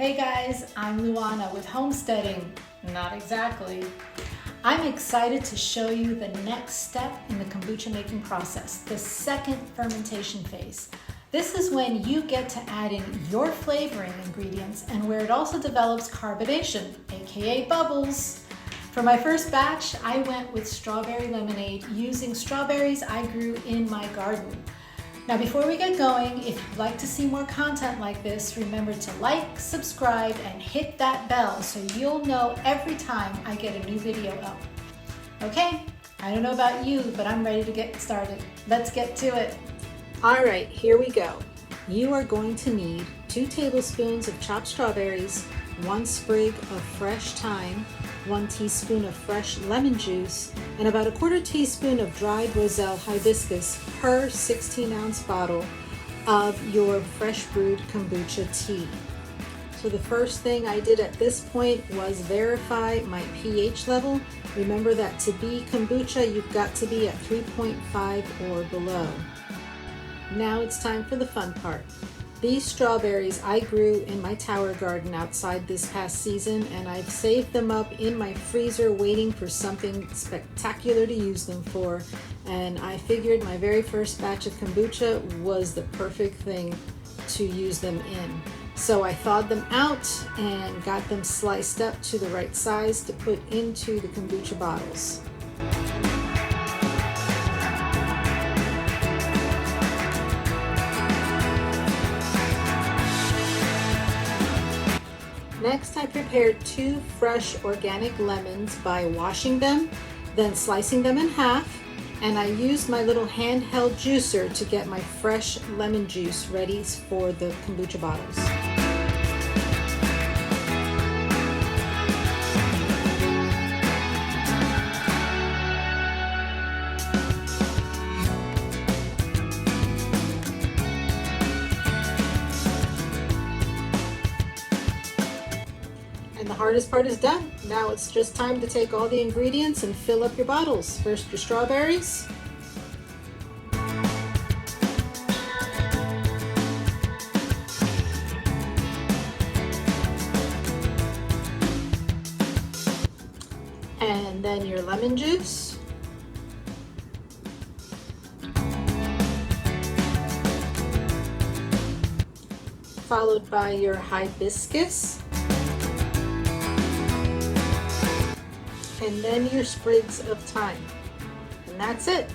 Hey guys, I'm Luana with Homesteading. Not exactly. I'm excited to show you the next step in the kombucha making process, the second fermentation phase. This is when you get to add in your flavoring ingredients and where it also develops carbonation, aka bubbles. For my first batch, I went with strawberry lemonade using strawberries I grew in my garden. Now before we get going, if you'd like to see more content like this, remember to like, subscribe, and hit that bell so you'll know every time I get a new video up. Okay, I don't know about you, but I'm ready to get started. Let's get to it. All right, here we go. You are going to need 2 tablespoons of chopped strawberries, 1 sprig of fresh thyme, 1 teaspoon of fresh lemon juice, and about a 1/4 teaspoon of dried roselle hibiscus per 16-ounce bottle of your fresh brewed kombucha tea. So the first thing I did at this point was verify my pH level. Remember that to be kombucha, you've got to be at 3.5 or below. Now it's time for the fun part. These strawberries I grew in my tower garden outside this past season, and I've saved them up in my freezer waiting for something spectacular to use them for. And I figured my very first batch of kombucha was the perfect thing to use them in. So I thawed them out and got them sliced up to the right size to put into the kombucha bottles. Next, I prepared 2 fresh organic lemons by washing them, then slicing them in half, and I used my little handheld juicer to get my fresh lemon juice ready for the kombucha bottles. And the hardest part is done. Now it's just time to take all the ingredients and fill up your bottles. First, your strawberries. And then your lemon juice. Followed by your hibiscus. And then your sprigs of thyme. And that's it.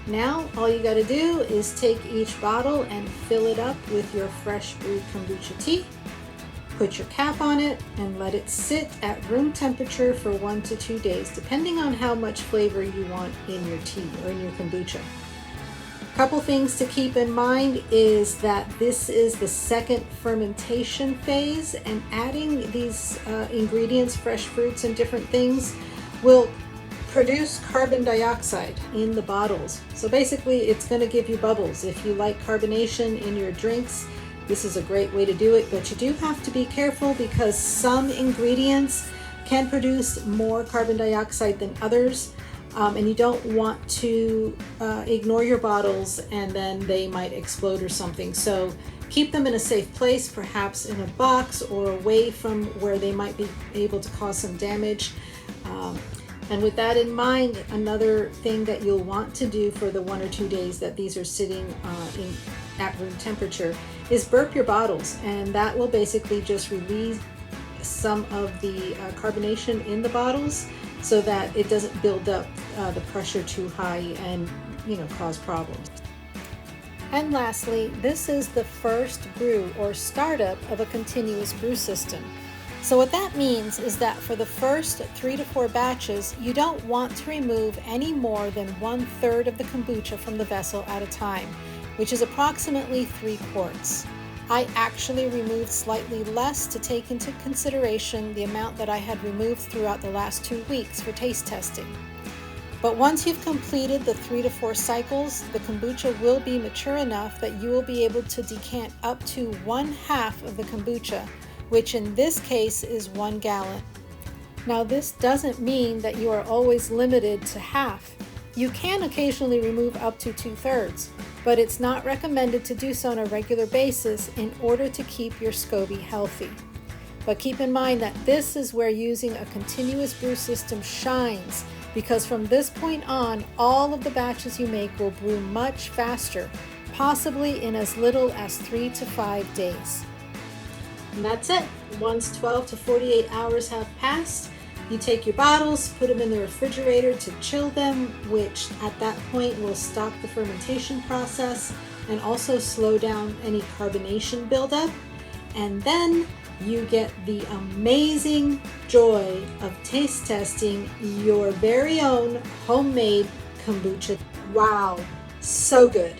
Now all you got to do is take each bottle and fill it up with your fresh brewed kombucha tea. Put your cap on it and let it sit at room temperature for 1 to 2 days, depending on how much flavor you want in your tea or in your kombucha. Couple things to keep in mind is that this is the second fermentation phase, and adding these ingredients, fresh fruits and different things, will produce carbon dioxide in the bottles. So basically it's going to give you bubbles. If you like carbonation in your drinks, this is a great way to do it, but you do have to be careful because some ingredients can produce more carbon dioxide than others. And you don't want to ignore your bottles and then they might explode or something. So keep them in a safe place, perhaps in a box or away from where they might be able to cause some damage. And with that in mind, another thing that you'll want to do for the 1 or 2 days that these are sitting at room temperature is burp your bottles, and that will basically just release some of the carbonation in the bottles so that it doesn't build up the pressure too high and cause problems. And lastly, this is the first brew or startup of a continuous brew system. So what that means is that for the first 3 to 4 batches, you don't want to remove any more than 1/3 of the kombucha from the vessel at a time, which is approximately 3 quarts. I actually removed slightly less to take into consideration the amount that I had removed throughout the last 2 weeks for taste testing. But once you've completed the 3 to 4 cycles, the kombucha will be mature enough that you will be able to decant up to 1/2 of the kombucha, which in this case is 1 gallon. Now this doesn't mean that you are always limited to half. You can occasionally remove up to 2/3, but it's not recommended to do so on a regular basis in order to keep your SCOBY healthy. But keep in mind that this is where using a continuous brew system shines, because from this point on, all of the batches you make will brew much faster, possibly in as little as 3 to 5 days. And that's it. Once 12 to 48 hours have passed, you take your bottles, put them in the refrigerator to chill them, which at that point will stop the fermentation process and also slow down any carbonation buildup. And then you get the amazing joy of taste testing your very own homemade kombucha. Wow, so good.